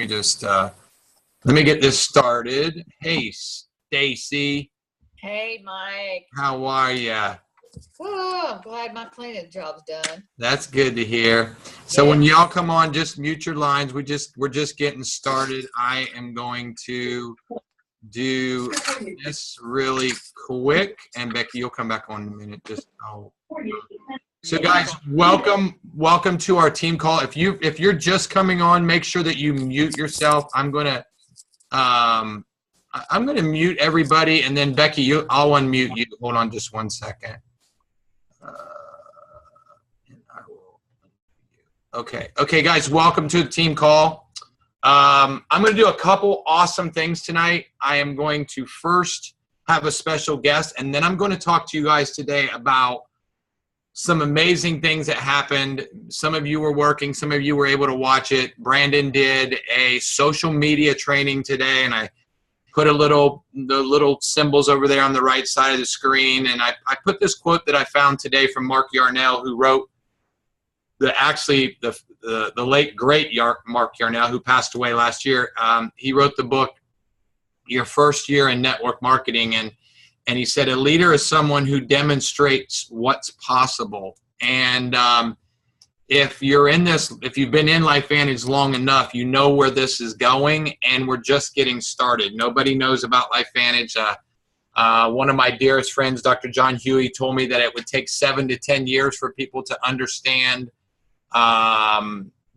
Let me get this started. Hey, Stacy. Hey, Mike. How are ya? Oh, I'm glad my cleaning job's done. That's good to hear. So when y'all come on, just mute your lines. We're just getting started. I am going to do this really quick, and Becky, you'll come back on in a minute. So guys, welcome to our team call. If you're just coming on, make sure that you mute yourself. I'm gonna mute everybody, and then Becky, I'll unmute you. Hold on just one second. Okay, guys, welcome to the team call. I'm going to do a couple awesome things tonight. I am going to first have a special guest, and then I'm going to talk to you guys today about some amazing things that happened. Some of you were working, some of you were able to watch it. Brandon did a social media training today, and I put the little symbols over there on the right side of the screen, and I put this quote that I found today from Mark Yarnell, who wrote the late great Mark Yarnell, who passed away last year. He wrote the book Your First Year in Network Marketing, and he said a leader is someone who demonstrates what's possible. And if you've been in LifeVantage long enough, you know where this is going, and we're just getting started. Nobody knows about LifeVantage. One of my dearest friends, Dr. John Huey, told me that it would take 7 to 10 years for people to understand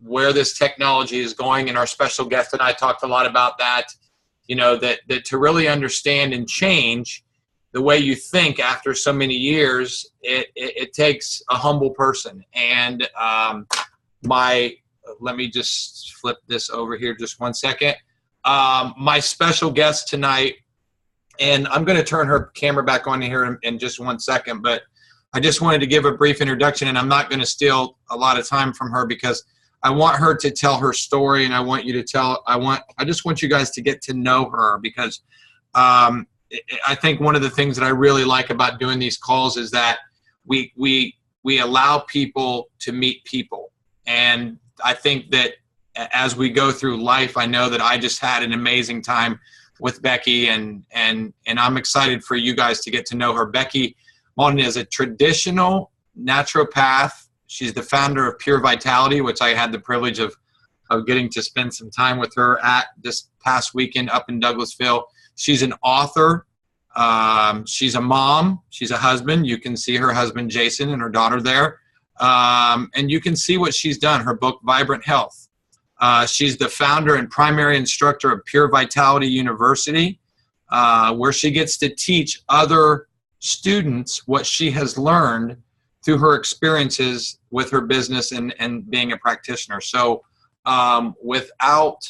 where this technology is going. And our special guest and I talked a lot about that, that to really understand and change the way you think after so many years, it takes a humble person. And let me just flip this over here just one second. My special guest tonight, and I'm going to turn her camera back on here in just one second, but I just wanted to give a brief introduction, and I'm not going to steal a lot of time from her because I want her to tell her story, and I just want you guys to get to know her, because I think one of the things that I really like about doing these calls is that we allow people to meet people. And I think that as we go through life, I know that I just had an amazing time with Becky, and I'm excited for you guys to get to know her. Becky Mauldin is a traditional naturopath. She's the founder of Pure Vitality, which I had the privilege of getting to spend some time with her at this past weekend up in Douglasville. She's an author. She's a mom. She's a husband. You can see her husband, Jason, and her daughter there. And you can see what she's done. Her book, Vibrant Health. She's the founder and primary instructor of Pure Vitality University, where she gets to teach other students what she has learned through her experiences with her business and being a practitioner. So without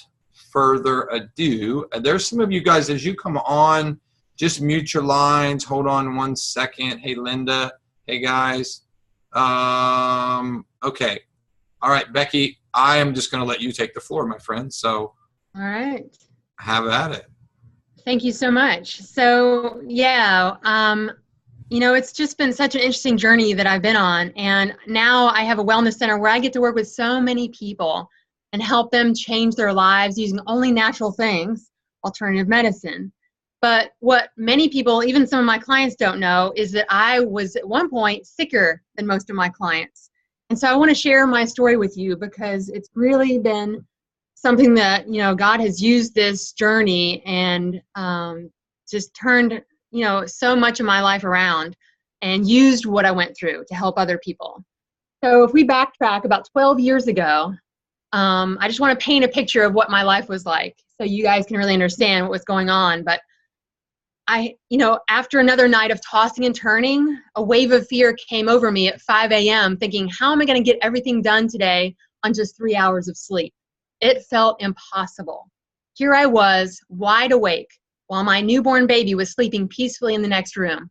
further ado, there's some of you guys, as you come on, just mute your lines. Hold on one second. Hey, Linda. Hey, guys. Okay. All right, Becky, I am just going to let you take the floor, my friend. So all right. Have at it. Thank you so much. So, yeah, it's just been such an interesting journey that I've been on. And now I have a wellness center where I get to work with so many people and help them change their lives using only natural things, alternative medicine. But what many people, even some of my clients, don't know is that I was at one point sicker than most of my clients. And so I want to share my story with you because it's really been something that, God has used this journey and just turned, so much of my life around and used what I went through to help other people. So if we backtrack about 12 years ago, I just want to paint a picture of what my life was like so you guys can really understand what was going on. But after another night of tossing and turning, a wave of fear came over me at 5 a.m. thinking, how am I going to get everything done today on just 3 hours of sleep? It felt impossible. Here I was, wide awake, while my newborn baby was sleeping peacefully in the next room.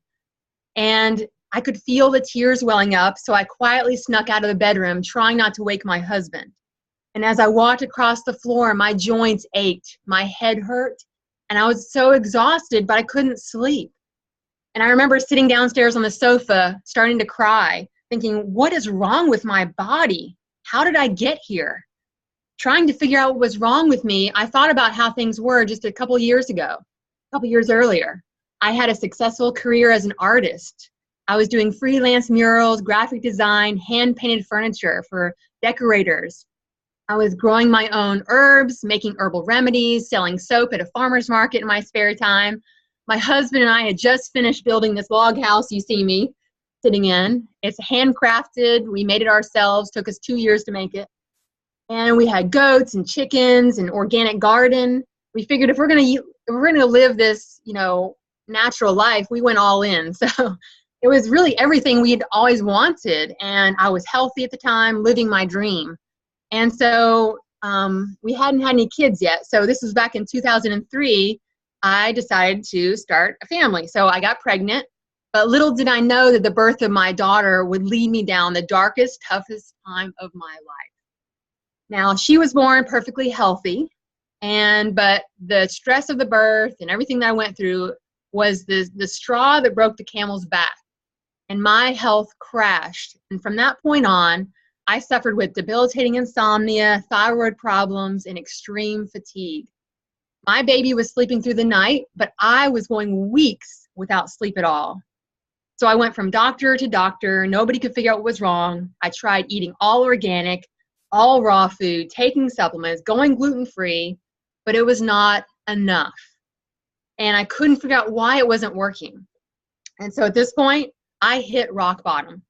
And I could feel the tears welling up, so I quietly snuck out of the bedroom, trying not to wake my husband. And as I walked across the floor, my joints ached, my head hurt, and I was so exhausted, but I couldn't sleep. And I remember sitting downstairs on the sofa, starting to cry, thinking, what is wrong with my body? How did I get here? trying to figure out what was wrong with me, I thought about how things were just a couple years ago, a couple years earlier. I had a successful career as an artist. I was doing freelance murals, graphic design, hand-painted furniture for decorators. I was growing my own herbs, making herbal remedies, selling soap at a farmer's market in my spare time. My husband and I had just finished building this log house you see me sitting in. It's handcrafted. We made it ourselves. Took us 2 years to make it. And we had goats and chickens and organic garden. We figured if we're gonna live this, natural life, we went all in. So it was really everything we'd always wanted. And I was healthy at the time, living my dream. And so we hadn't had any kids yet. So this was back in 2003. I decided to start a family. So I got pregnant, but little did I know that the birth of my daughter would lead me down the darkest, toughest time of my life. Now, she was born perfectly healthy, but the stress of the birth and everything that I went through was the straw that broke the camel's back. And my health crashed. And from that point on, I suffered with debilitating insomnia, thyroid problems, and extreme fatigue. My baby was sleeping through the night, but I was going weeks without sleep at all. So I went from doctor to doctor. Nobody could figure out what was wrong. I tried eating all organic, all raw food, taking supplements, going gluten-free, but it was not enough. And I couldn't figure out why it wasn't working. And so at this point, I hit rock bottom.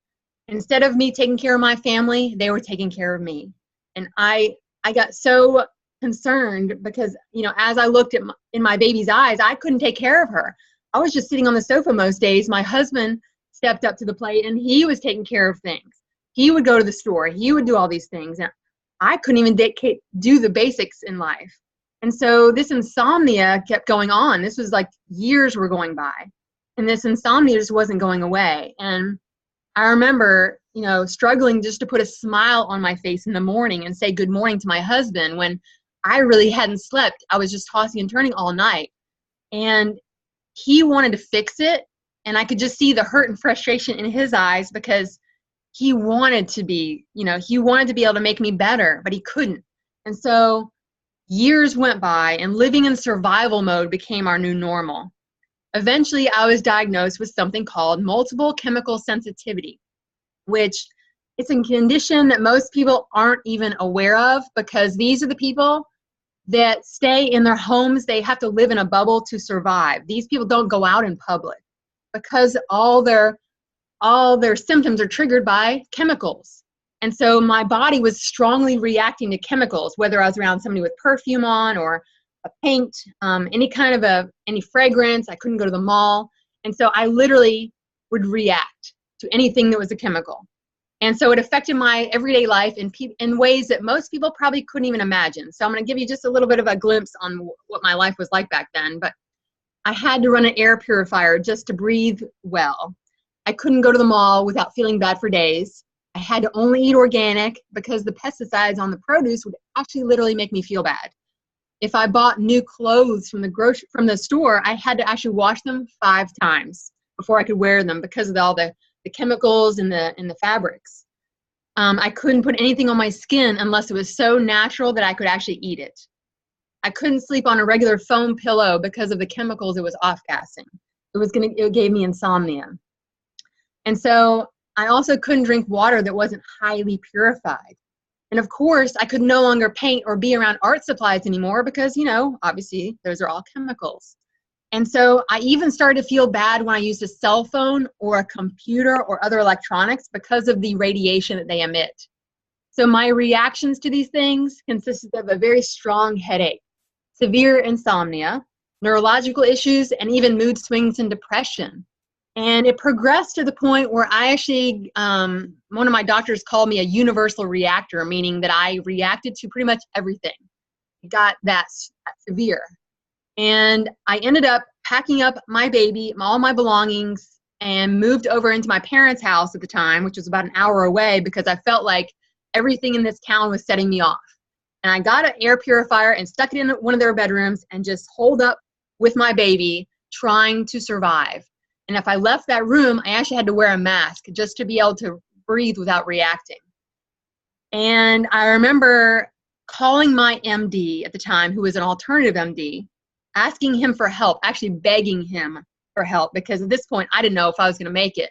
Instead of me taking care of my family, they were taking care of me. And I got so concerned because, as I looked in my baby's eyes, I couldn't take care of her. I was just sitting on the sofa most days. My husband stepped up to the plate and he was taking care of things. He would go to the store. He would do all these things. And I couldn't even do the basics in life. And so this insomnia kept going on. This was like years were going by. And this insomnia just wasn't going away. And I remember, struggling just to put a smile on my face in the morning and say good morning to my husband when I really hadn't slept. I was just tossing and turning all night. And he wanted to fix it. And I could just see the hurt and frustration in his eyes because he wanted to be able to make me better, but he couldn't. And so years went by and living in survival mode became our new normal. Eventually, I was diagnosed with something called multiple chemical sensitivity, which it's a condition that most people aren't even aware of because these are the people that stay in their homes. They have to live in a bubble to survive. These people don't go out in public because all their symptoms are triggered by chemicals. And so my body was strongly reacting to chemicals, whether I was around somebody with perfume on or a paint, any fragrance. I couldn't go to the mall. And so I literally would react to anything that was a chemical. And so it affected my everyday life in ways that most people probably couldn't even imagine. So I'm going to give you just a little bit of a glimpse on what my life was like back then. But I had to run an air purifier just to breathe well. I couldn't go to the mall without feeling bad for days. I had to only eat organic because the pesticides on the produce would actually literally make me feel bad. If I bought new clothes from the store, I had to actually wash them 5 times before I could wear them because of all the chemicals in the fabrics. I couldn't put anything on my skin unless it was so natural that I could actually eat it. I couldn't sleep on a regular foam pillow because of the chemicals it was off-gassing. It gave me insomnia. And so I also couldn't drink water that wasn't highly purified. And of course, I could no longer paint or be around art supplies anymore because, obviously those are all chemicals. And so I even started to feel bad when I used a cell phone or a computer or other electronics because of the radiation that they emit. So my reactions to these things consisted of a very strong headache, severe insomnia, neurological issues, and even mood swings and depression. And it progressed to the point where I actually, one of my doctors called me a universal reactor, meaning that I reacted to pretty much everything. It got that severe. And I ended up packing up my baby, all my belongings, and moved over into my parents' house at the time, which was about an hour away because I felt like everything in this town was setting me off. And I got an air purifier and stuck it in one of their bedrooms and just holed up with my baby trying to survive. And if I left that room, I actually had to wear a mask just to be able to breathe without reacting. And I remember calling my MD at the time, who was an alternative MD, asking him for help, actually begging him for help, because at this point, I didn't know if I was going to make it.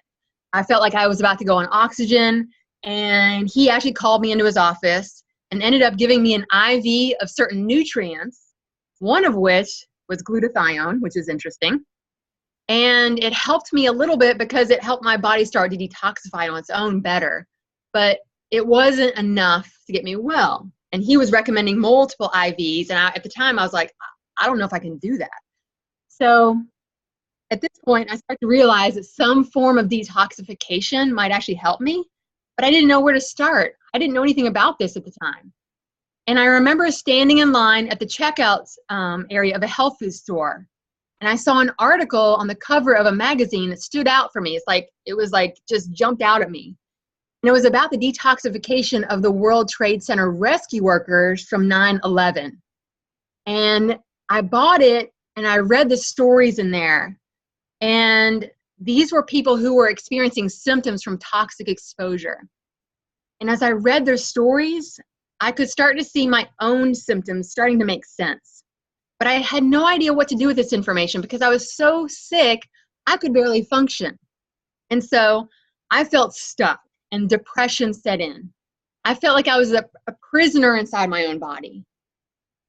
I felt like I was about to go on oxygen, and he actually called me into his office and ended up giving me an IV of certain nutrients, one of which was glutathione, which is interesting. And it helped me a little bit because it helped my body start to detoxify on its own better. But it wasn't enough to get me well. And he was recommending multiple IVs. And at the time, I was like, I don't know if I can do that. So at this point, I started to realize that some form of detoxification might actually help me, but I didn't know where to start. I didn't know anything about this at the time. And I remember standing in line at the checkout area of a health food store. And I saw an article on the cover of a magazine that stood out for me. It was like just jumped out at me. And it was about the detoxification of the World Trade Center rescue workers from 9/11. And I bought it and I read the stories in there. And these were people who were experiencing symptoms from toxic exposure. And as I read their stories, I could start to see my own symptoms starting to make sense. But I had no idea what to do with this information because I was so sick, I could barely function. And so I felt stuck and depression set in. I felt like I was a prisoner inside my own body.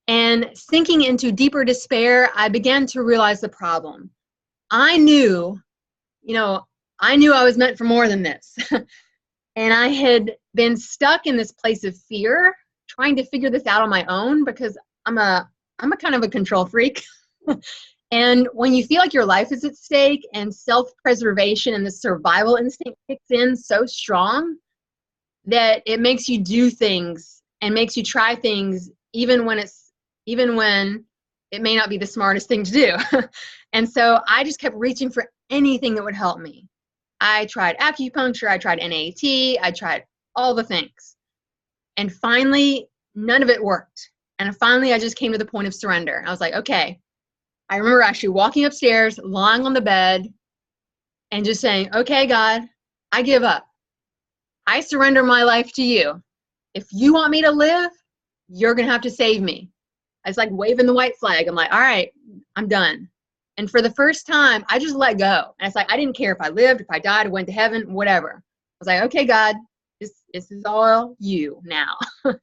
And sinking into deeper despair, I began to realize the problem. I knew I was meant for more than this. And I had been stuck in this place of fear, trying to figure this out on my own because I'm a kind of a control freak. And when you feel like your life is at stake and self-preservation and the survival instinct kicks in so strong that it makes you do things and makes you try things even when it may not be the smartest thing to do. And so I just kept reaching for anything that would help me. I tried acupuncture, I tried NAT, I tried all the things. And finally, none of it worked. And finally, I just came to the point of surrender. I was like, okay. I remember actually walking upstairs, lying on the bed, and just saying, okay, God, I give up. I surrender my life to you. If you want me to live, you're going to have to save me. I was like waving the white flag. I'm like, all right, I'm done. And for the first time, I just let go. And it's like, I didn't care if I lived, if I died, went to heaven, whatever. I was like, okay, God, this is all you now. And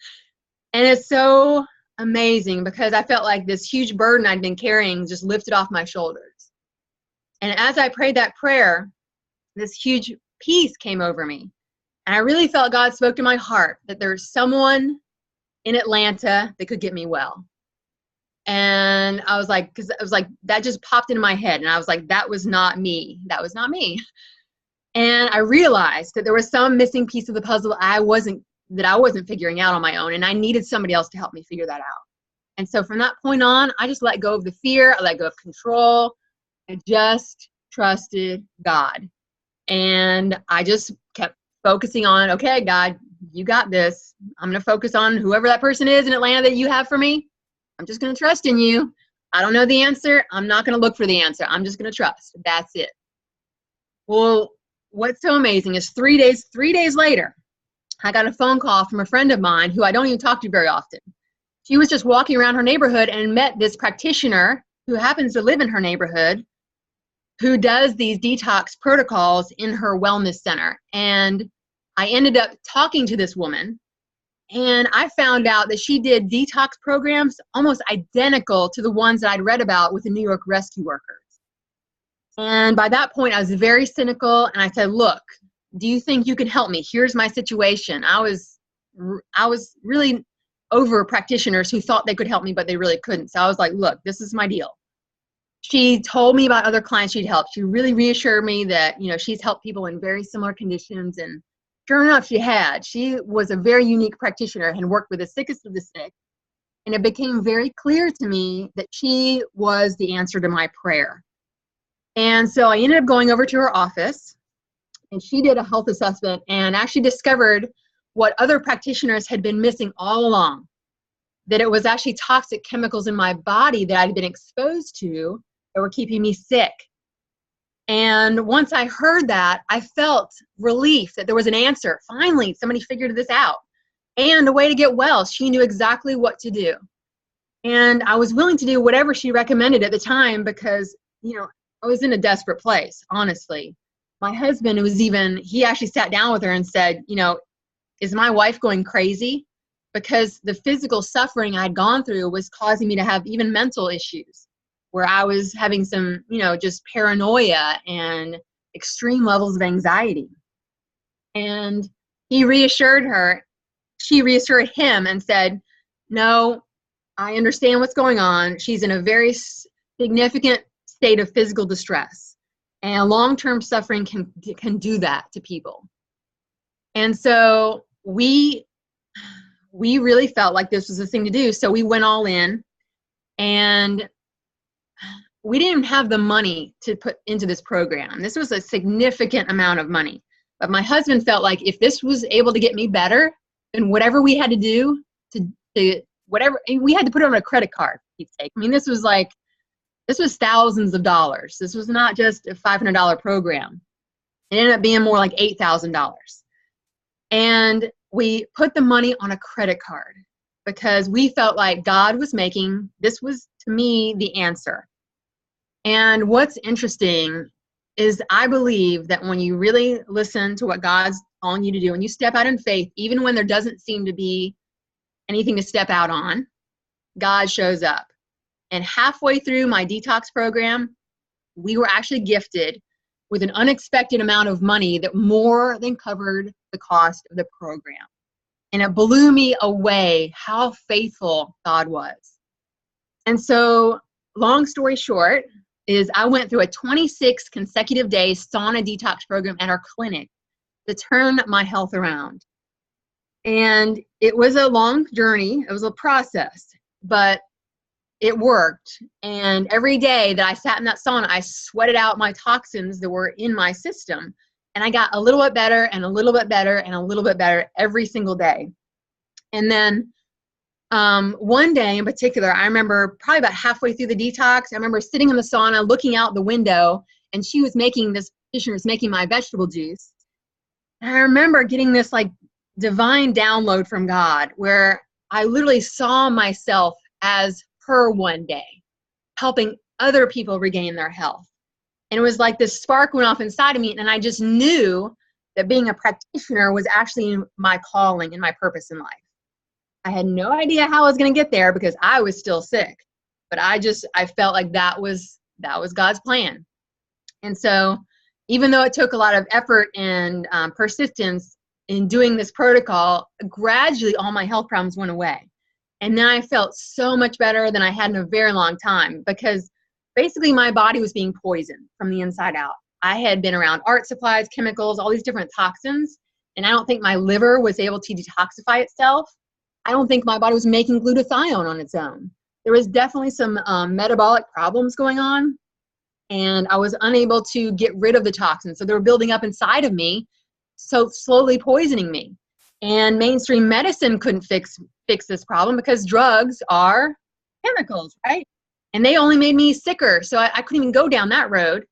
it's so amazing because I felt like this huge burden I'd been carrying just lifted off my shoulders. And as I prayed that prayer, this huge peace came over me. And I really felt God spoke to my heart that there's someone in Atlanta that could get me well. And I was like, that just popped into my head. And I was like, that was not me. That was not me. And I realized that there was some missing piece of the puzzle I wasn't figuring out on my own. And I needed somebody else to help me figure that out. And so from that point on, I just let go of the fear. I let go of control. I just trusted God. And I just kept focusing on, okay, God, you got this. I'm going to focus on whoever that person is in Atlanta that you have for me. I'm just going to trust in you. I don't know the answer. I'm not going to look for the answer. I'm just going to trust. That's it. Well, what's so amazing is 3 days later, I got a phone call from a friend of mine who I don't even talk to very often. She was just walking around her neighborhood and met this practitioner who happens to live in her neighborhood who does these detox protocols in her wellness center. And I ended up talking to this woman. And I found out that she did detox programs almost identical to the ones that I'd read about with the New York rescue workers. And by that point, I was very cynical. And I said, look, do you think you can help me? Here's my situation. I was really over practitioners who thought they could help me, but they really couldn't. So I was like, look, this is my deal. She told me about other clients she'd helped. She really reassured me that, she's helped people in very similar conditions. And sure enough, she was a very unique practitioner and worked with the sickest of the sick. And it became very clear to me that she was the answer to my prayer. And so I ended up going over to her office, and she did a health assessment and actually discovered what other practitioners had been missing all along, that it was actually toxic chemicals in my body that I'd been exposed to that were keeping me sick. And once I heard that, I felt relief that there was an answer. Finally, somebody figured this out. and a way to get well. She knew exactly what to do. And I was willing to do whatever she recommended at the time because, I was in a desperate place, honestly. My husband he actually sat down with her and said, is my wife going crazy? Because the physical suffering I'd gone through was causing me to have even mental issues where I was having some, just paranoia and extreme levels of anxiety. And he reassured her. She reassured him and said, no, I understand what's going on. She's in a very significant state of physical distress. And long-term suffering can do that to people. And so we really felt like this was the thing to do. So we went all in, and we didn't have the money to put into this program. This was a significant amount of money. But my husband felt like if this was able to get me better, then whatever we had to do to whatever, and we had to put it on a credit card, for Pete's sake. I mean, this was thousands of dollars. This was not just a $500 program. It ended up being more like $8,000. And we put the money on a credit card because we felt like God was this was, to me, the answer. And what's interesting is I believe that when you really listen to what God's calling you to do and you step out in faith, even when there doesn't seem to be anything to step out on, God shows up. And halfway through my detox program, we were actually gifted with an unexpected amount of money that more than covered the cost of the program. And it blew me away how faithful God was. And so, long story short, is I went through a 26 consecutive day sauna detox program at our clinic to turn my health around. And it was a long journey. It was a process, but it worked. And every day that I sat in that sauna, I sweated out my toxins that were in my system. And I got a little bit better and a little bit better and a little bit better every single day. And then one day in particular, I remember probably about halfway through the detox, I remember sitting in the sauna, looking out the window, and she was making my vegetable juice. And I remember getting this like divine download from God where I literally saw myself as her one day, helping other people regain their health. And it was like this spark went off inside of me, and I just knew that being a practitioner was actually my calling and my purpose in life. I had no idea how I was going to get there because I was still sick, but I felt like that was God's plan. And so even though it took a lot of effort and persistence in doing this protocol, gradually all my health problems went away. And then I felt so much better than I had in a very long time because basically my body was being poisoned from the inside out. I had been around art supplies, chemicals, all these different toxins, and I don't think my liver was able to detoxify itself. I don't think my body was making glutathione on its own. There was definitely some metabolic problems going on, and I was unable to get rid of the toxins. So they were building up inside of me, so slowly poisoning me. And mainstream medicine couldn't fix this problem because drugs are chemicals, right? And they only made me sicker, so I couldn't even go down that road.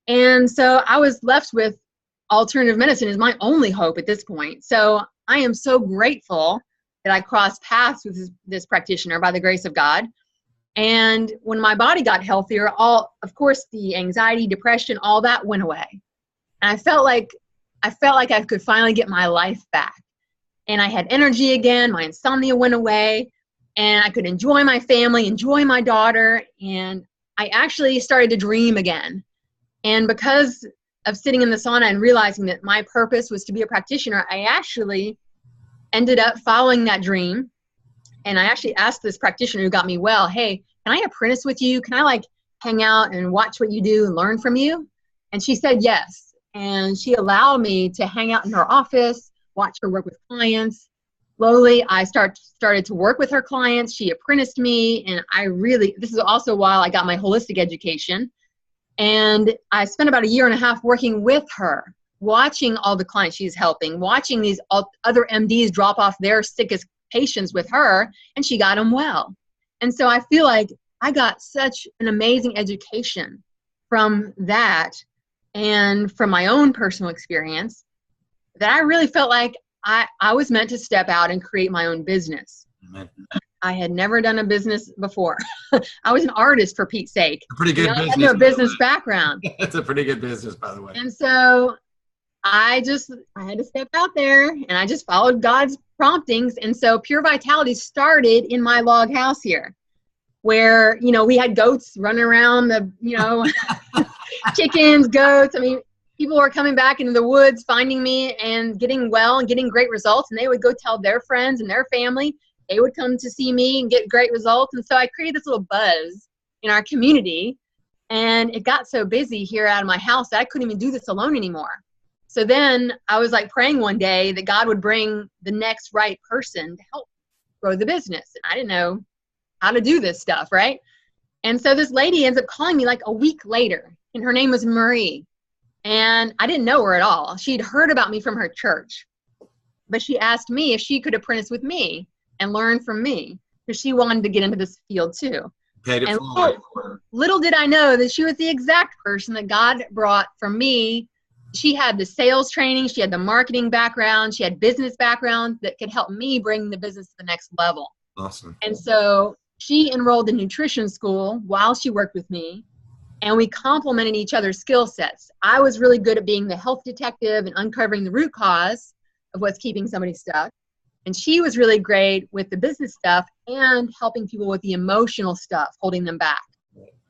And so I was left with alternative medicine as my only hope at this point. So I am so grateful that I crossed paths with this practitioner by the grace of God. And when my body got healthier, of course, the anxiety, depression, all that went away. And I felt like I could finally get my life back. And I had energy again, my insomnia went away, and I could enjoy my family, enjoy my daughter, and I actually started to dream again. And because of sitting in the sauna and realizing that my purpose was to be a practitioner, I actually ended up following that dream. And I actually asked this practitioner who got me well, hey, can I apprentice with you? Can I hang out and watch what you do and learn from you? And she said yes. And she allowed me to hang out in her office, watch her work with clients. Slowly, I started to work with her clients. She apprenticed me. And this is also while I got my holistic education. And I spent about 1.5 years working with her, watching all the clients she's helping, watching these other MDs drop off their sickest patients with her, and she got them well. And so I feel like I got such an amazing education from that and from my own personal experience that I really felt like I was meant to step out and create my own business. Amen. I had never done a business before. I was an artist, for Pete's sake. A pretty good business. I had no business background. It's a pretty good business, by the way. And so I had to step out there, and I just followed God's promptings. And so Pure Vitality started in my log house here, where, we had goats running around, chickens, goats. I mean, people were coming back into the woods, finding me and getting well and getting great results. And they would go tell their friends and their family. They would come to see me and get great results. And so I created this little buzz in our community. And it got so busy here out of my house that I couldn't even do this alone anymore. So then I was like praying one day that God would bring the next right person to help grow the business. And I didn't know how to do this stuff, right? And so this lady ends up calling me like a week later, and her name was Marie. And I didn't know her at all. She'd heard about me from her church, but she asked me if she could apprentice with me and learn from me, because she wanted to get into this field too. And little did I know that she was the exact person that God brought for me. She had the sales training, she had the marketing background, she had business background that could help me bring the business to the next level. Awesome. And so she enrolled in nutrition school while she worked with me, and we complemented each other's skill sets. I was really good at being the health detective and uncovering the root cause of what's keeping somebody stuck. And she was really great with the business stuff and helping people with the emotional stuff, holding them back.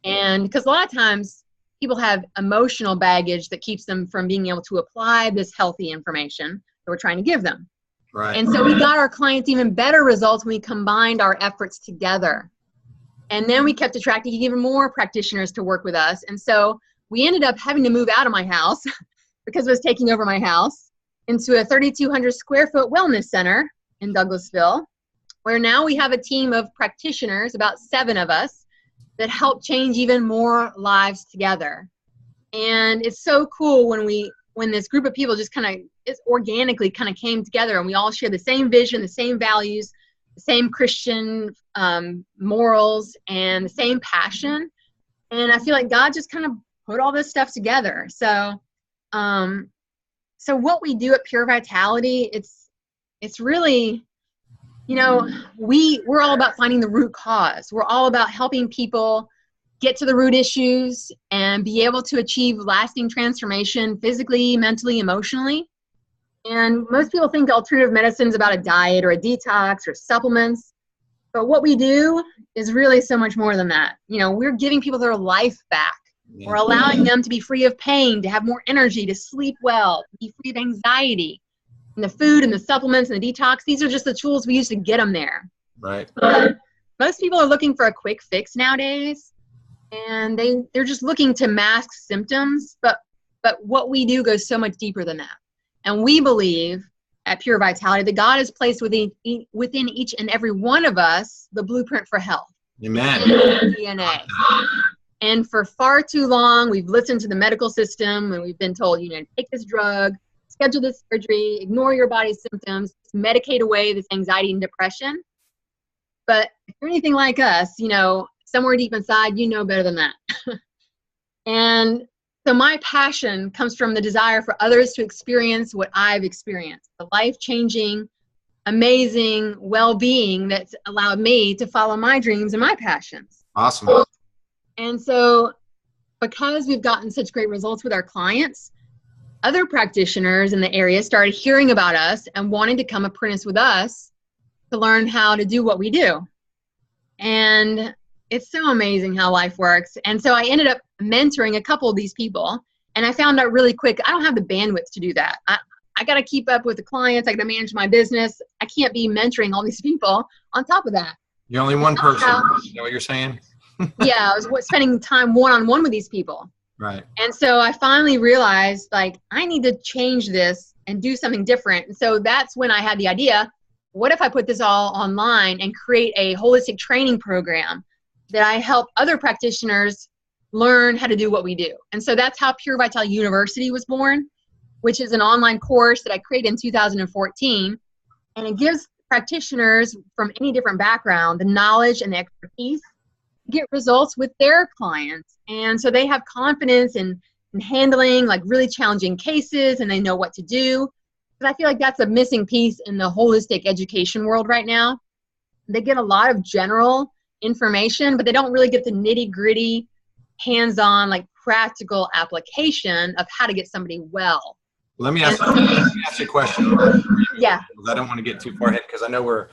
And because a lot of times people have emotional baggage that keeps them from being able to apply this healthy information that we're trying to give them. Right. And so we got our clients even better results when we combined our efforts together. And then we kept attracting even more practitioners to work with us. And so we ended up having to move out of my house because it was taking over my house into a 3,200 square foot wellness center in Douglasville, where now we have a team of practitioners, about 7 of us, that help change even more lives together. And it's so cool when this group of people just organically came together, and we all share the same vision, the same values, the same Christian morals, and the same passion. And I feel like God just kind of put all this stuff together. So what we do at Pure Vitality, it's really, we're all about finding the root cause. We're all about helping people get to the root issues and be able to achieve lasting transformation physically, mentally, emotionally. And most people think alternative medicine is about a diet or a detox or supplements. But what we do is really so much more than that. We're giving people their life back. Yeah. We're allowing them to be free of pain, to have more energy, to sleep well, to be free of anxiety. And the food and the supplements and the detox, these are just the tools we use to get them there. Right. But most people are looking for a quick fix nowadays, and they're just looking to mask symptoms. But what we do goes so much deeper than that. And we believe at Pure Vitality that God has placed within each and every one of us the blueprint for health. Amen. DNA. And for far too long, we've listened to the medical system, and we've been told, take this drug, schedule this surgery, ignore your body's symptoms, medicate away this anxiety and depression. But if you're anything like us, somewhere deep inside, you know better than that. And so my passion comes from the desire for others to experience what I've experienced, the life-changing, amazing well-being that's allowed me to follow my dreams and my passions. Awesome. And so because we've gotten such great results with our clients, other practitioners in the area started hearing about us and wanting to come apprentice with us to learn how to do what we do. And it's so amazing how life works. And so I ended up mentoring a couple of these people, and I found out really quick, I don't have the bandwidth to do that. I got to keep up with the clients. I got to manage my business. I can't be mentoring all these people on top of that. You're only one person. You know what you're saying? Yeah, I was spending time one-on-one with these people. Right. And so I finally realized, I need to change this and do something different. And so that's when I had the idea, what if I put this all online and create a holistic training program that I help other practitioners learn how to do what we do? And so that's how Pure Vitality University was born, which is an online course that I created in 2014. And it gives practitioners from any different background the knowledge and the expertise to get results with their clients. And so they have confidence in handling really challenging cases, and they know what to do. I feel like that's a missing piece in the holistic education world right now. They get a lot of general information, but they don't really get the nitty-gritty, hands-on, like practical application of how to get somebody well. Let me ask you a question. Yeah. I don't want to get too far ahead because I know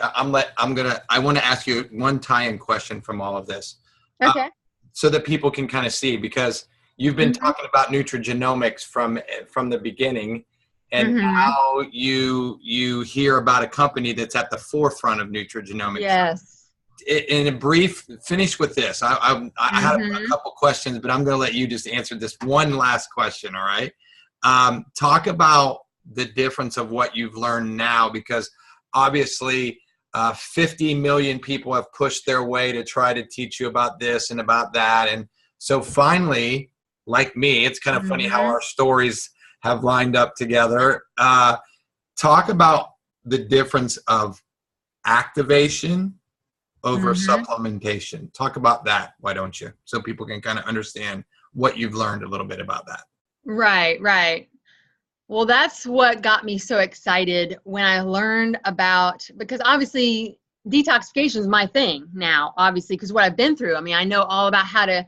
I want to ask you one tie-in question from all of this. Okay. So that people can kind of see, because you've been talking about nutrigenomics from the beginning, and how you hear about a company that's at the forefront of nutrigenomics. Yes. In a brief, finish with this. I had a couple questions, but I'm going to let you just answer this one last question. All right. Talk about the difference of what you've learned now, because obviously 50 million people have pushed their way to try to teach you about this and about that. And so finally, like me, it's kind of funny how our stories have lined up together. Talk about the difference of activation over supplementation. Talk about that, why don't you? So people can kind of understand what you've learned a little bit about that. Right, right. Well, that's what got me so excited when I learned about, because obviously detoxification is my thing now, obviously, because what I've been through. I mean, I know all about how to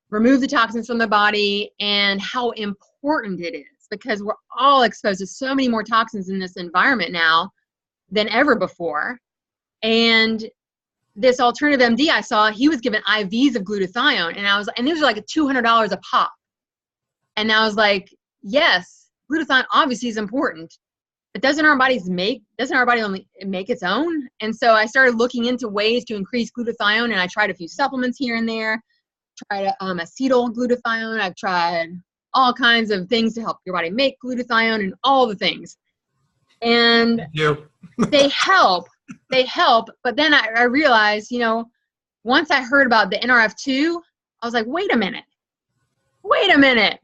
remove the toxins from the body and how important it is, because we're all exposed to so many more toxins in this environment now than ever before. And this alternative MD I saw, he was given IVs of glutathione, and these were like $200 a pop. And I was like, yes, glutathione obviously is important, but doesn't our body only make its own? And so I started looking into ways to increase glutathione, and I tried a few supplements here and there, tried acetyl glutathione. I've tried all kinds of things to help your body make glutathione and all the things. And they help, but then I realized, once I heard about the NRF2, I was like, wait a minute.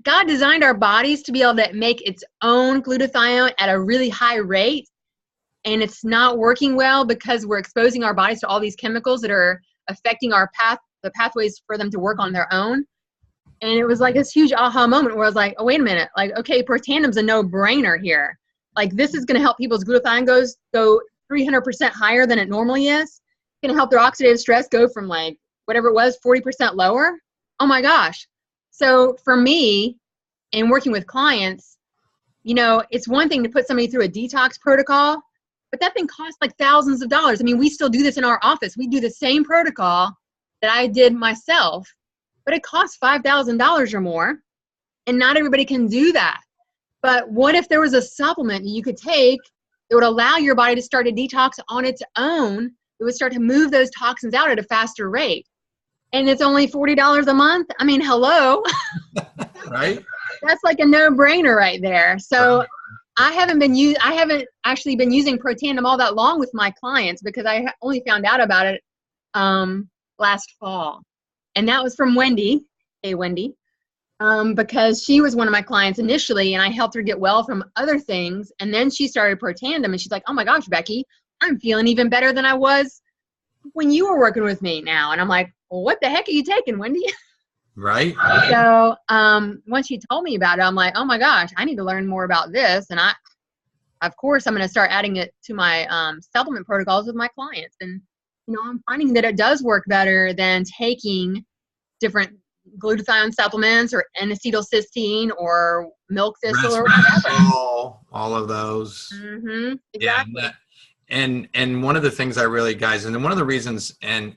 God designed our bodies to be able to make its own glutathione at a really high rate, and it's not working well because we're exposing our bodies to all these chemicals that are affecting the pathways for them to work on their own. And it was like this huge aha moment where I was like, oh, wait a minute. Like, okay, Protandom's a no-brainer here. Like, this is going to help people's glutathione go 300% higher than it normally is. It's going to help their oxidative stress go from like whatever it was, 40% lower. Oh my gosh. So for me, in working with clients, it's one thing to put somebody through a detox protocol, but that thing costs like thousands of dollars. I mean, we still do this in our office. We do the same protocol that I did myself, but it costs $5,000 or more, and not everybody can do that. But what if there was a supplement you could take that would allow your body to start a detox on its own? It would start to move those toxins out at a faster rate. And it's only $40 a month. I mean, hello. Right? That's like a no-brainer right there. So I haven't actually been using Protandim all that long with my clients, because I only found out about it last fall. And that was from Wendy. Hey, Wendy. Because she was one of my clients initially, and I helped her get well from other things. And then she started Protandim, and she's like, oh my gosh, Becky, I'm feeling even better than I was when you were working with me now. And I'm like, well, what the heck are you taking, Wendy? Right. So once she told me about it, I'm like, oh my gosh, I need to learn more about this. And of course, I'm going to start adding it to my supplement protocols with my clients. And, I'm finding that it does work better than taking different glutathione supplements or N-acetylcysteine or milk thistle or whatever. All of those. Exactly. Yeah, and one of the things I really, guys, and one of the reasons, and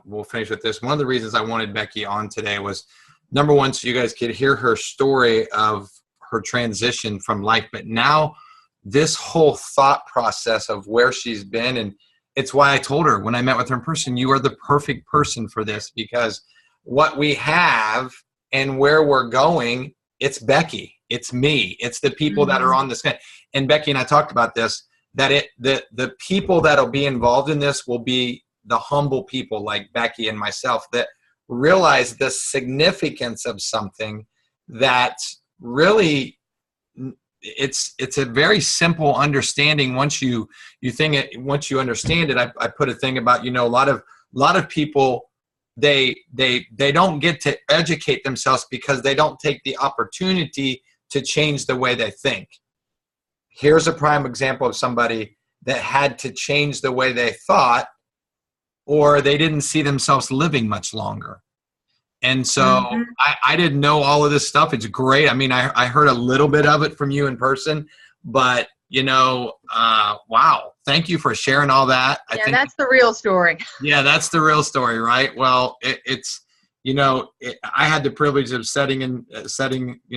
we'll finish with this. One of the reasons I wanted Becky on today was, number one, so you guys could hear her story of her transition from life, but now this whole thought process of where she's been. And it's why I told her when I met with her in person, you are the perfect person for this, because what we have and where we're going, it's Becky, it's me, it's the people that are on this. And Becky and I talked about this, that the people that'll be involved in this will be the humble people like Becky and myself that realize the significance of something that really, it's a very simple understanding. Once you understand it, I put a thing about, a lot of people, they don't get to educate themselves because they don't take the opportunity to change the way they think. here's a prime example of somebody that had to change the way they thought, or they didn't see themselves living much longer. And so I didn't know all of this stuff. It's great. I mean, I heard a little bit of it from you in person, but wow. Thank you for sharing all that. I think that's the real story. Yeah, that's the real story, right? Well, I had the privilege of sitting,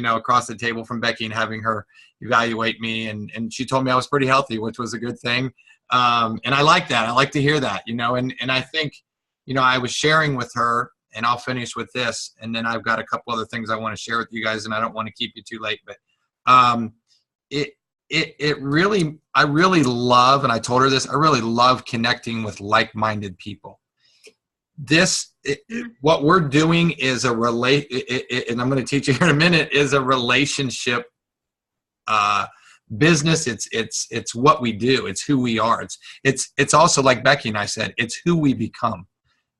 across the table from Becky and having her evaluate me. And she told me I was pretty healthy, which was a good thing. And I like that. I like to hear that, and I think, I was sharing with her, and I'll finish with this. And then I've got a couple other things I want to share with you guys, and I don't want to keep you too late, but I really love, and I told her this, I really love connecting with like-minded people. What we're doing is and I'm going to teach you here in a minute, is a relationship business. It's what we do. It's who we are. It's also, like Becky and I said, it's who we become.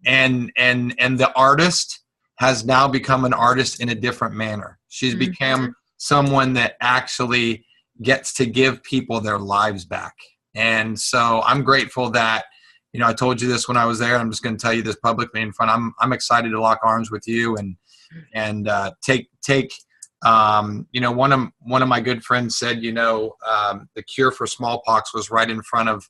And the artist has now become an artist in a different manner. She's become someone that actually gets to give people their lives back. And so I'm grateful that, I told you this when I was there. I'm just going to tell you this publicly in front. I'm excited to lock arms with you and take one of my good friends said, the cure for smallpox was right in front of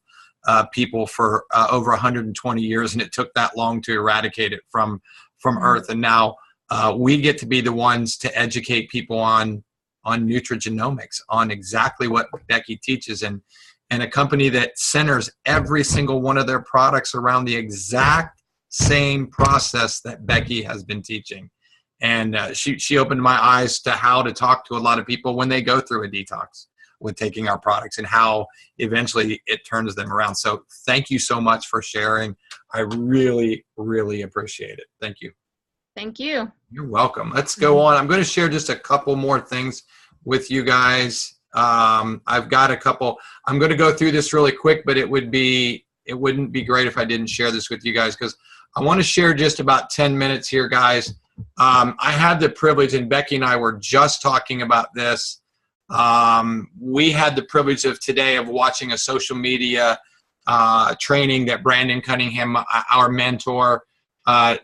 people for over 120 years, and it took that long to eradicate it from Earth. And now we get to be the ones to educate people on nutrigenomics, on exactly what Becky teaches, and a company that centers every single one of their products around the exact same process that Becky has been teaching. And she opened my eyes to how to talk to a lot of people when they go through a detox with taking our products, and how eventually it turns them around. So thank you so much for sharing. I really, really appreciate it. Thank you. Thank you. You're welcome. Let's go on. I'm going to share just a couple more things with you guys. I've got a couple. I'm going to go through this really quick, but it wouldn't be great if I didn't share this with you guys, because I want to share just about 10 minutes here, guys. I had the privilege, and Becky and I were just talking about this. We had the privilege of watching a social media training that Brandon Cunningham, our mentor,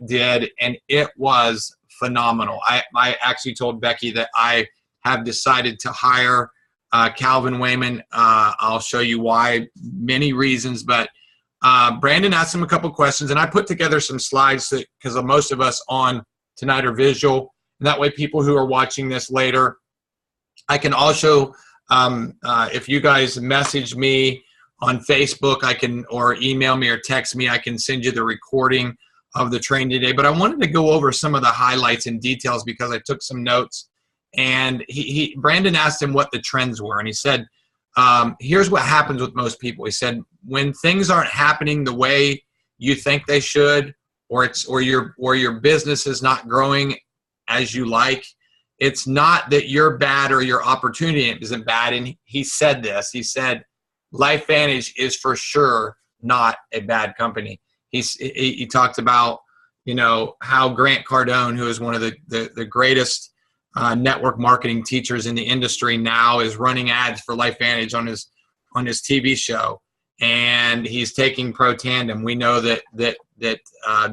did, and it was phenomenal. I actually told Becky that I have decided to hire Calvin Wayman. I'll show you why, many reasons, but Brandon asked him a couple questions, and I put together some slides because most of us on tonight are visual, and that way people who are watching this later, I can also, if you guys message me on Facebook, or email me or text me, I can send you the recording of the train today. But I wanted to go over some of the highlights and details because I took some notes. And Brandon asked him what the trends were, and he said, here's what happens with most people. He said, when things aren't happening the way you think they should, or your business is not growing as you like, it's not that you're bad or your opportunity isn't bad. And he said this. He said, LifeVantage is for sure not a bad company. He talked about, how Grant Cardone, who is one of the greatest network marketing teachers in the industry now, is running ads for LifeVantage on his TV show, and he's taking Pro Tandem. We know that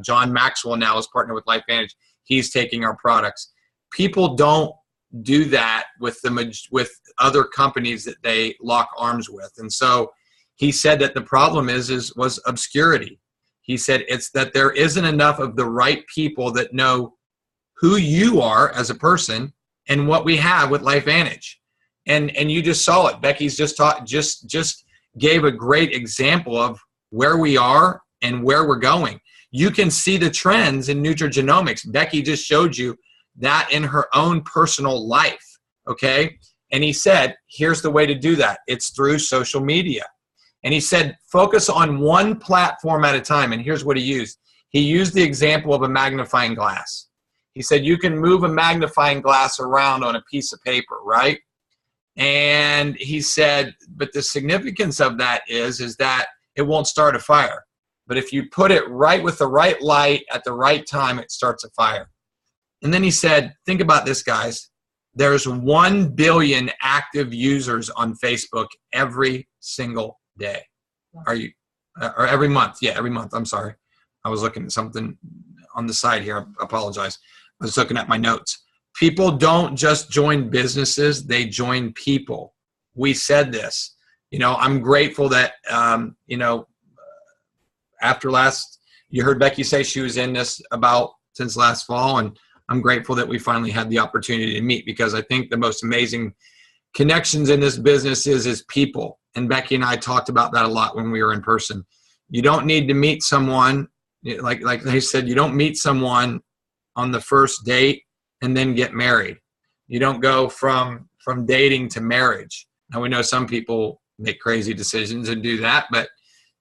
John Maxwell now is partnered with LifeVantage. He's taking our products. People don't do that with other companies that they lock arms with, and so he said that the problem was obscurity. He said it's that there isn't enough of the right people that know who you are as a person and what we have with LifeVantage. And you just saw it. Becky's just gave a great example of where we are and where we're going. You can see the trends in nutrigenomics. Becky just showed you that in her own personal life, okay? And he said, here's the way to do that. It's through social media. And he said, focus on one platform at a time. And here's what he used. He used the example of a magnifying glass. He said, you can move a magnifying glass around on a piece of paper, right? And he said, but the significance of that is that it won't start a fire. But if you put it right with the right light at the right time, it starts a fire. And then he said, think about this, guys. There's 1 billion active users on Facebook every single day. Are you, or every month? Yeah, every month. I'm sorry. I was looking at something on the side here. I apologize. I was looking at my notes. People don't just join businesses, they join people. We said this. You know, I'm grateful that, you know, after last, you heard Becky say she was in this since last fall, and I'm grateful that we finally had the opportunity to meet, because I think the most amazing connections in this business is people. And Becky and I talked about that a lot when we were in person. You don't need to meet someone, like they said, you don't meet someone on the first date and then get married. You don't go from dating to marriage. Now, we know some people make crazy decisions and do that, but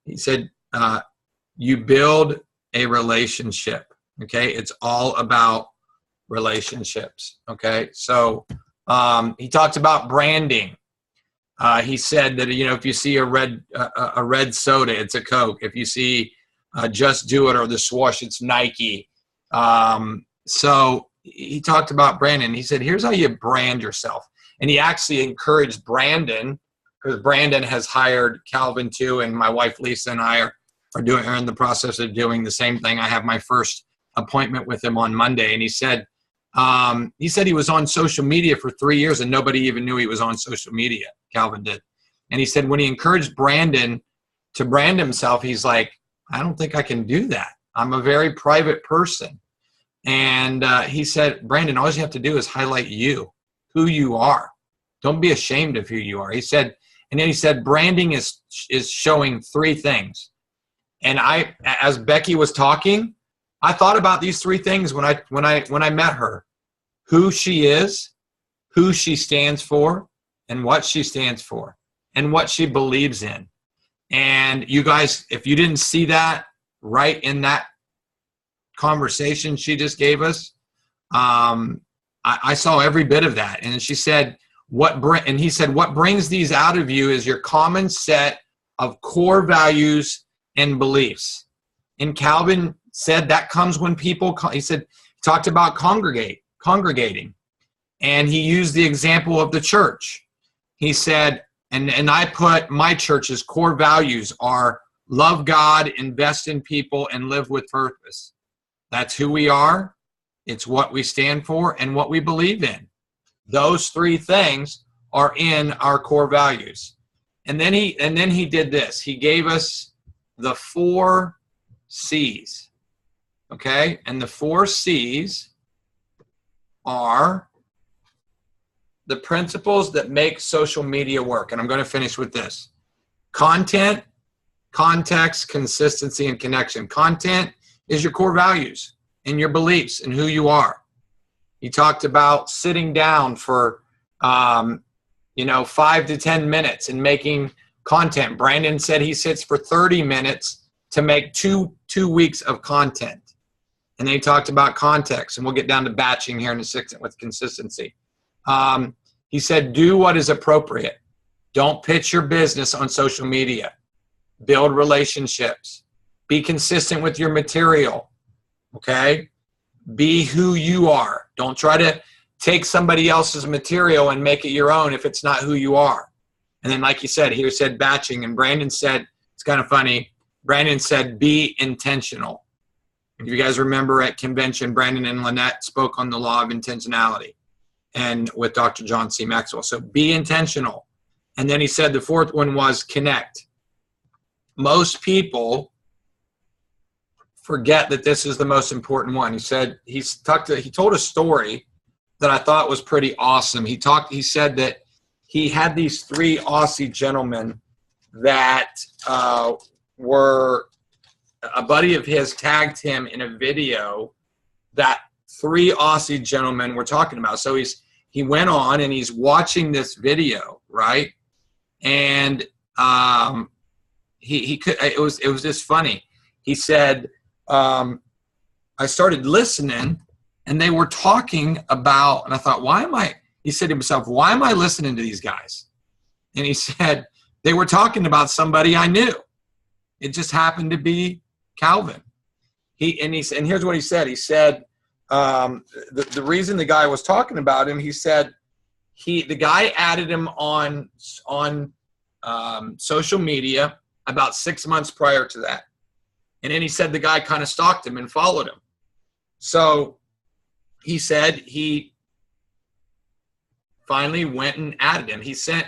he said, you build a relationship. Okay. It's all about relationships. Okay. So, he talked about branding. He said that, you know, if you see a red soda, it's a Coke. If you see Just Do It or the swoosh, it's Nike. So he talked about branding. He said, here's how you brand yourself. And he actually encouraged Brandon, because Brandon has hired Calvin too, and my wife Lisa and I are in the process of doing the same thing. I have my first appointment with him on Monday, and he said he was on social media for 3 years and nobody even knew he was on social media. Calvin did. And he said when he encouraged Brandon to brand himself, he's like, I don't think I can do that. I'm a very private person. And he said, Brandon, all you have to do is highlight you, who you are. Don't be ashamed of who you are. He said, and then he said, branding is showing 3 things. And as Becky was talking, I thought about these 3 things when I met her: who she is, who she stands for, and what she stands for, and what she believes in. And you guys, if you didn't see that right in that conversation she just gave us, I saw every bit of that. And she said, he said, what brings these out of you is your common set of core values and beliefs. And Calvin said that comes when people, he talked about congregating. And he used the example of the church. He said, and I put my church's core values are love God, invest in people, and live with purpose. That's who we are. It's what we stand for and what we believe in. Those 3 things are in our core values. And then he did this. He gave us the 4 C's. Okay? And the 4 C's are the principles that make social media work. And I'm going to finish with this. Content, context, consistency, and connection. Content is your core values and your beliefs and who you are. He talked about sitting down for, 5 to 10 minutes and making content. Brandon said he sits for 30 minutes to make two weeks of content. And then he talked about context, and we'll get down to batching here in a second with consistency. He said, do what is appropriate. Don't pitch your business on social media. Build relationships. Be consistent with your material. Okay? Be who you are. Don't try to take somebody else's material and make it your own if it's not who you are. And then, like he said, he said batching, and Brandon said, it's kind of funny, Brandon said, be intentional. If you guys remember at convention, Brandon and Lynette spoke on the law of intentionality and with Dr. John C. Maxwell. So be intentional. And then he said the 4th one was connect. Most people forget that this is the most important one. He said, he told a story that I thought was pretty awesome. He said that he had these 3 Aussie gentlemen that were, a buddy of his tagged him in a video that 3 Aussie gentlemen were talking about. So he went on and he's watching this video, right? And it was just funny. He said, I started listening and they were talking about, and I thought, he said to himself, why am I listening to these guys? And he said, they were talking about somebody I knew. It just happened to be Calvin. And here's what he said. He said, the reason the guy was talking about him, he said, the guy added him on social media about 6 months prior to that. And then he said the guy kind of stalked him and followed him. So he said he finally went and added him. He sent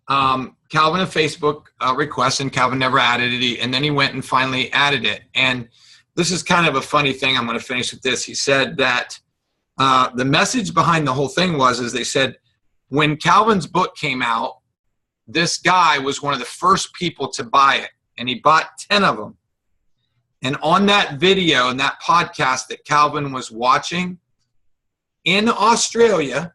Calvin a Facebook request, and Calvin never added it. And then he went and finally added it. And this is kind of a funny thing. I'm going to finish with this. He said that the message behind the whole thing is they said when Calvin's book came out, this guy was one of the first people to buy it, and he bought 10 of them. And on that video and that podcast that Calvin was watching in Australia,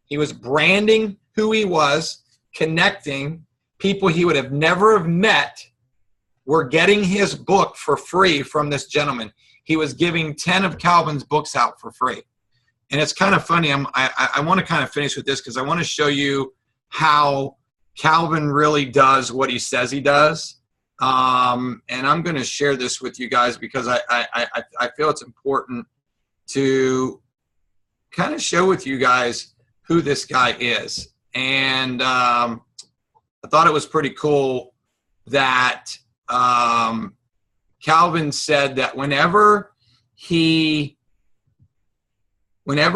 he was branding who he was, connecting people he would have never have met were getting his book for free from this gentleman. He was giving 10 of Calvin's books out for free. And it's kind of funny. I want to kind of finish with this because I want to show you how Calvin really does what he says he does. And I'm going to share this with you guys because I feel it's important to kind of show with you guys who this guy is. And I thought it was pretty cool that Calvin said that whenever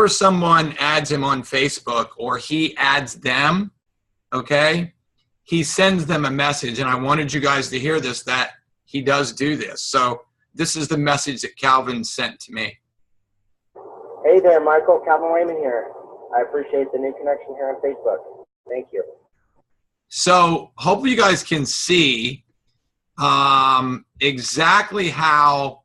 someone adds him on Facebook or he adds them, okay, he sends them a message. And I wanted you guys to hear this, that he does do this. So this is the message that Calvin sent to me. Hey there, Michael. Calvin Wayman here. I appreciate the new connection here on Facebook. Thank you. So hopefully you guys can see exactly how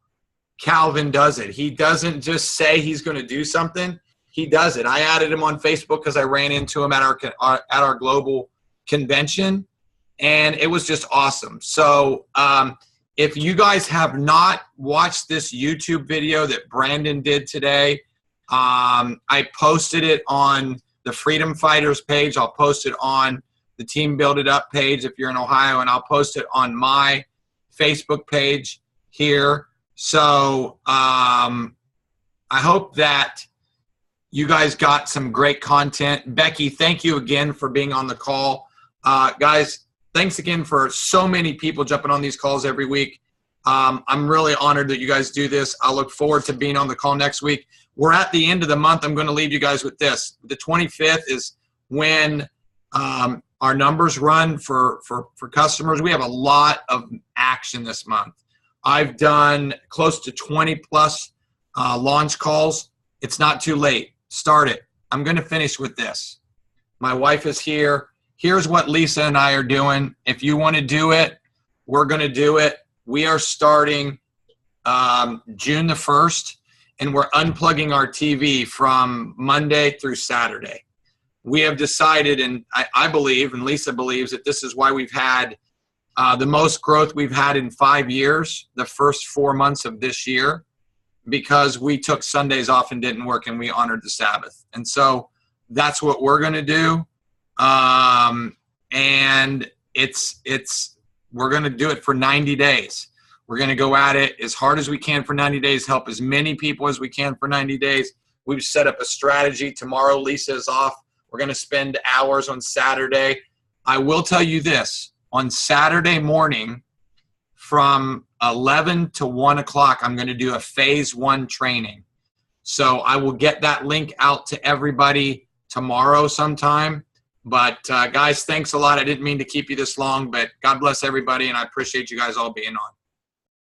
Calvin does it. He doesn't just say he's going to do something. He does it. I added him on Facebook because I ran into him at our global convention, and it was just awesome. So if you guys have not watched this YouTube video that Brandon did today, I posted it on the Freedom Fighters page. I'll post it on the Team Build It Up page if you're in Ohio, and I'll post it on my Facebook page here. So I hope that you guys got some great content. Becky, thank you again for being on the call. Guys, thanks again for so many people jumping on these calls every week. I'm really honored that you guys do this. I look forward to being on the call next week. We're at the end of the month. I'm going to leave you guys with this. The 25th is when our numbers run for customers. We have a lot of action this month. I've done close to 20 plus launch calls. It's not too late. Start it. I'm going to finish with this. My wife is here. Here's what Lisa and I are doing. If you want to do it, we're going to do it. We are starting June the 1st, and we're unplugging our TV from Monday through Saturday. We have decided, and I believe, and Lisa believes, that this is why we've had the most growth we've had in 5 years, the first 4 months of this year, because we took Sundays off and didn't work, and we honored the Sabbath. And so that's what we're going to do. And we're going to do it for 90 days. We're going to go at it as hard as we can for 90 days, help as many people as we can for 90 days. We've set up a strategy. Tomorrow, Lisa is off. We're going to spend hours on Saturday. I will tell you this. On Saturday morning from 11 to 1 o'clock, I'm going to do a phase 1 training. So I will get that link out to everybody tomorrow sometime. But guys, thanks a lot. I didn't mean to keep you this long, but God bless everybody, and I appreciate you guys all being on.